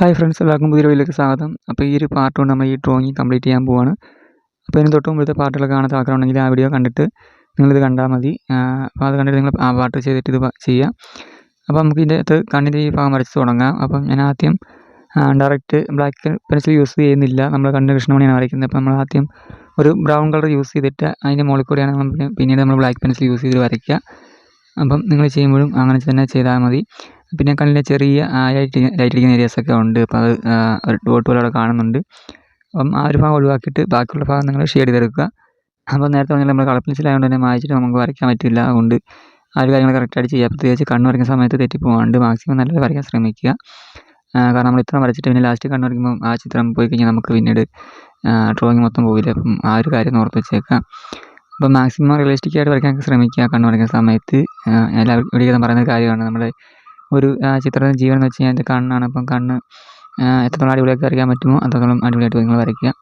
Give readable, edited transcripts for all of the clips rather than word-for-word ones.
Hi friends, എല്ലാവർക്കും പുതിയ വീഡിയോയിലേക്ക് സ്വാഗതം. അപ്പോൾ ഈ ഒരു പാർട്ട് കൊണ്ട് നമ്മൾ ഈ ഡ്രോയിങ് കംപ്ലീറ്റ് ചെയ്യാൻ പോവാണ്. അപ്പോൾ ഇതിന് തൊട്ട് മുമ്പത്തെ പാർട്ടുകളൊക്കെ കാണാത്ത ആൾക്കാരുണ്ടെങ്കിൽ ആ വീഡിയോ കണ്ടിട്ട് നിങ്ങളിത് കണ്ടാൽ മതി. അപ്പോൾ അത് കണ്ടിട്ട് നിങ്ങൾ ആ പാർട്ട് ചെയ്തിട്ട് ഇത് ചെയ്യാം. അപ്പോൾ നമുക്ക് ഇതിൻ്റെ അകത്ത് കണ്ണിൻ്റെ ഈ ഭാഗം വരച്ച് തുടങ്ങാം. അപ്പം ഞാൻ ആദ്യം ഡയറക്റ്റ് ബ്ലാക്ക് പെൻസിൽ യൂസ് ചെയ്യുന്നില്ല. നമ്മൾ കണ്ണിൻ്റെ കൃഷ്ണമണിയാണ് വരയ്ക്കുന്നത്. അപ്പോൾ നമ്മൾ ആദ്യം ഒരു ബ്രൗൺ കളർ യൂസ് ചെയ്തിട്ട് അതിൻ്റെ മുകളിൽ കൂടിയാണ് നമ്മൾ പിന്നീട് നമ്മൾ ബ്ലാക്ക് പെൻസിൽ യൂസ് ചെയ്ത് വരയ്ക്കുക. അപ്പം നിങ്ങൾ ചെയ്യുമ്പോഴും അങ്ങനെ തന്നെ ചെയ്താൽ മതി. പിന്നെ കണ്ണിലെ ചെറിയ ലൈറ്റടിക്കുന്ന ഏരിയാസൊക്കെ ഉണ്ട്. അപ്പോൾ അത് ഒരു ഡോട്ട് പോലെ അവിടെ കാണുന്നുണ്ട്. അപ്പം ആ ഒരു ഭാഗം ഒഴിവാക്കിയിട്ട് ബാക്കിയുള്ള ഭാഗം നിങ്ങൾ ഷെയ്ഡ് ചെയ്തെടുക്കുക. അപ്പോൾ നേരത്തെ പറഞ്ഞാൽ നമ്മൾ കളർ പെൻസിലായതുകൊണ്ട് തന്നെ മായ്ച്ചിട്ട് നമുക്ക് വരയ്ക്കാൻ പറ്റില്ല. അതുകൊണ്ട് ആ ഒരു കാര്യങ്ങൾ കറക്റ്റായിട്ട് ചെയ്യുക. പ്രത്യേകിച്ച് കണ്ണ് വരയ്ക്കുന്ന സമയത്ത് തെറ്റിപ്പോകാണ്ട് മാക്സിമം നല്ലത് വരയ്ക്കാൻ ശ്രമിക്കുക. കാരണം നമ്മൾ ഇത്ര വരച്ചിട്ട് പിന്നെ ലാസ്റ്റ് കണ്ണ് വരയ്ക്കുമ്പോൾ ആ ചിത്രം പോയി കഴിഞ്ഞാൽ നമുക്ക് പിന്നീട് ഡ്രോയിങ് മൊത്തം പോകില്ല. അപ്പം ആ ഒരു കാര്യം ഓർത്ത് വെച്ചേക്കാം. അപ്പോൾ മാക്സിമം റിയലിസ്റ്റിക് ആയിട്ട് വരയ്ക്കാൻ ശ്രമിക്കുക കണ്ണ് വരയ്ക്കുന്ന സമയത്ത്. എല്ലാവരും ഒരിക്കലും പറയുന്ന കാര്യമാണ്. നമ്മുടെ ഒരു ചിത്രത്തിന് ജീവൻ എന്ന് വെച്ച് കഴിഞ്ഞാൽ എൻ്റെ കണ്ണാണ്. അപ്പം കണ്ണ് എത്രത്തോളം അടിപൊളിയാക്കി വരയ്ക്കാൻ പറ്റുമോ അത്രത്തോളം അടിപൊളിയായിട്ട് നിങ്ങൾ വരയ്ക്കുക.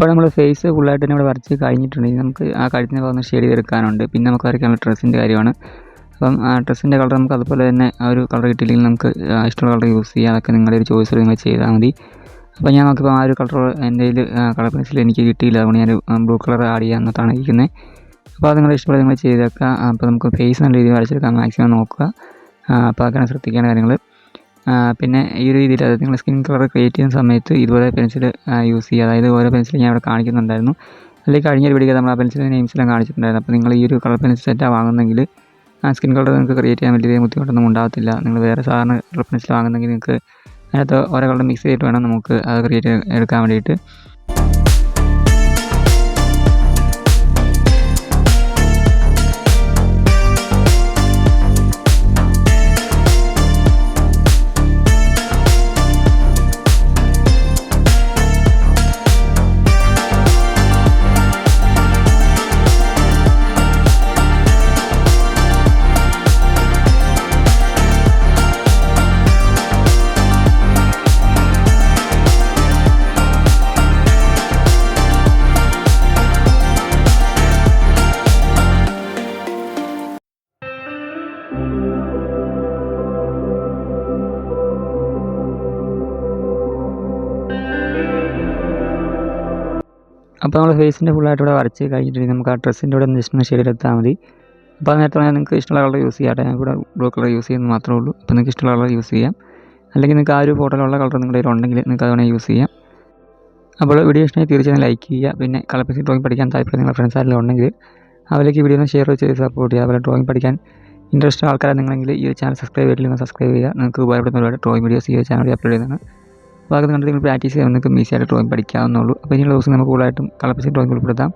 അപ്പോൾ നമ്മൾ ഫേസ് ഫുള്ളായിട്ട് തന്നെ ഇവിടെ വരച്ച് കഴിഞ്ഞിട്ടുണ്ടെങ്കിൽ നമുക്ക് ആ കഴുത്തിൻ്റെ ഭാഗം ഷെയ്ഡ് ചെയ്തെടുക്കാനുണ്ട്. പിന്നെ നമുക്ക് വരയ്ക്കാനുള്ള ഡ്രസ്സിൻ്റെ കാര്യമാണ്. അപ്പം ആ ഡ്രസ്സിൻ്റെ കളർ നമുക്ക് അതുപോലെ തന്നെ ആ ഒരു കളർ കിട്ടിയില്ലെങ്കിൽ നമുക്ക് ഇഷ്ടമുള്ള കളർ യൂസ് ചെയ്യാം. അതൊക്കെ നിങ്ങളുടെ ഒരു ചോയ്സ് നിങ്ങൾ ചെയ്താൽ മതി. അപ്പോൾ ഞാൻ നോക്കിയപ്പോൾ ആ ഒരു കളർ എൻ്റെ കയ്യിൽ കളർ പെൻസിൽ എനിക്ക് കിട്ടിയില്ല. അതുകൊണ്ട് ഞാൻ ബ്ലൂ കളർ ആഡ് ചെയ്യാമെന്നാണ് ഇരിക്കുന്നത്. അപ്പോൾ അത് നിങ്ങളുടെ ഇഷ്ടമുള്ള നിങ്ങൾ ചെയ്തേക്കുക. അപ്പോൾ നമുക്ക് ഫേസ് നല്ല രീതിയിൽ വരച്ചെടുക്കാൻ മാക്സിമം നോക്കുക. അപ്പോൾ അതൊക്കെയാണ് ശ്രദ്ധിക്കേണ്ട കാര്യങ്ങൾ. പിന്നെ ഈ ഒരു രീതിയിൽ അതായത് നിങ്ങൾ സ്കിൻ കളർ ക്രിയേറ്റ് ചെയ്യുന്ന സമയത്ത് ഇതുപോലെ പെൻസിൽ യൂസ് ചെയ്യുക. അതായത് ഓരോ പെൻസിൽ ഞാൻ ഇവിടെ കാണിക്കുന്നുണ്ടായിരുന്നു. അല്ലെങ്കിൽ കഴിഞ്ഞൊരു വീഡിയോ നമ്മൾ ആ പെൻസിലിൻ്റെ നെയിംസെല്ലാം കാണിച്ചിട്ടുണ്ടായിരുന്നു. അപ്പോൾ നിങ്ങൾ ഈ ഒരു കളർ പെൻസിൽ സെറ്റാണ് വാങ്ങുന്നെങ്കിൽ സ്കിൻ കളർ നിങ്ങൾക്ക് ക്രിയേറ്റ് ചെയ്യാൻ വലിയ ബുദ്ധിമുട്ടൊന്നും ഉണ്ടാകത്തില്ല. നിങ്ങൾ വേറെ സാധാരണ കളർ പെൻസിൽ വാങ്ങുന്നെങ്കിൽ നിങ്ങൾക്ക് അതിനകത്ത് ഓരോ കളർ മിക്സ് ചെയ്തിട്ട് വേണം നമുക്ക് അത് ക്രിയേറ്റ് എടുക്കാൻ വേണ്ടിയിട്ട്. അപ്പോൾ നമ്മൾ ഫേസിൻ്റെ ഫുള്ളായിട്ട് ഇവിടെ വരച്ച് കഴിഞ്ഞിട്ടുണ്ടെങ്കിൽ നമുക്ക് ആ ഡ്രസ്സിൻ്റെ ഇവിടെ ജസ്റ്റ് ഒന്ന് ഷെയ്ഡിലെത്താൽ മതി. അപ്പോൾ അത് നേരത്തെ നിങ്ങൾക്ക് ഇഷ്ടമുള്ള കളർ യൂസ് ചെയ്യാം. ഞാൻ ഇവിടെ ബ്ലൂ കളർ യൂസ് ചെയ്യുന്നത് മാത്രമേ ഉള്ളൂ. അപ്പോൾ നിങ്ങൾക്ക് ഇഷ്ടമുള്ള കളർ യൂസ് ചെയ്യാം. അല്ലെങ്കിൽ നിങ്ങൾക്ക് ആ ഒരു ഫോട്ടോയിലുള്ള കളർ നിങ്ങളുടെ കയ്യിൽ ഉണ്ടെങ്കിൽ നിങ്ങൾക്ക് അതുകൊണ്ട് യൂസ് ചെയ്യാം. അപ്പോൾ വീഡിയോ ഇഷ്ടമായി തീർച്ചയായും ലൈക്ക് ചെയ്യുക. പിന്നെ കളർ പെൻസിൽ ഡ്രോയിങ് പഠിക്കാൻ താല്പര്യം നിങ്ങളുടെ ഫ്രണ്ട്സ് ആരെങ്കിലും ഉണ്ടെങ്കിൽ അവർക്ക് വീഡിയോ ഒന്ന് ഷെയർ ചെയ്ത് സപ്പോർട്ട് ചെയ്യുക. അതുപോലെ ഡ്രോയിങ് പഠിക്കാൻ ഇൻട്രസ്റ്റ് ആൾക്കാരെ നിങ്ങളെങ്കിൽ ഈ ചാനൽ സബ്സ്ക്രൈബ് ചെയ്തില്ലെങ്കിൽ സബ്സ്ക്രൈബ് ചെയ്യുക. നിങ്ങൾക്ക് ഉപയോഗപ്പെടുന്ന ഒരുപാട് ഡ്രോയിങ് വീഡിയോസ് ഈ ചാനൽ അപ്ലോഡ് ചെയ്യുന്നതാണ്. അപ്പോൾ അത് കണ്ടിട്ട് നിങ്ങൾ പ്രാക്ടീസ് ചെയ്യാൻ നിങ്ങൾക്ക് ഈസിയായിട്ട് ഡ്രോയിങ് പഠിക്കാവുന്നുള്ളൂ. അപ്പോൾ ഇനിയുള്ള ദിവസം നമുക്ക് കൂടുതലായിട്ടും കളർ പെൻസിൽ ഡ്രോയിങ് ഉൾപ്പെടുത്താം.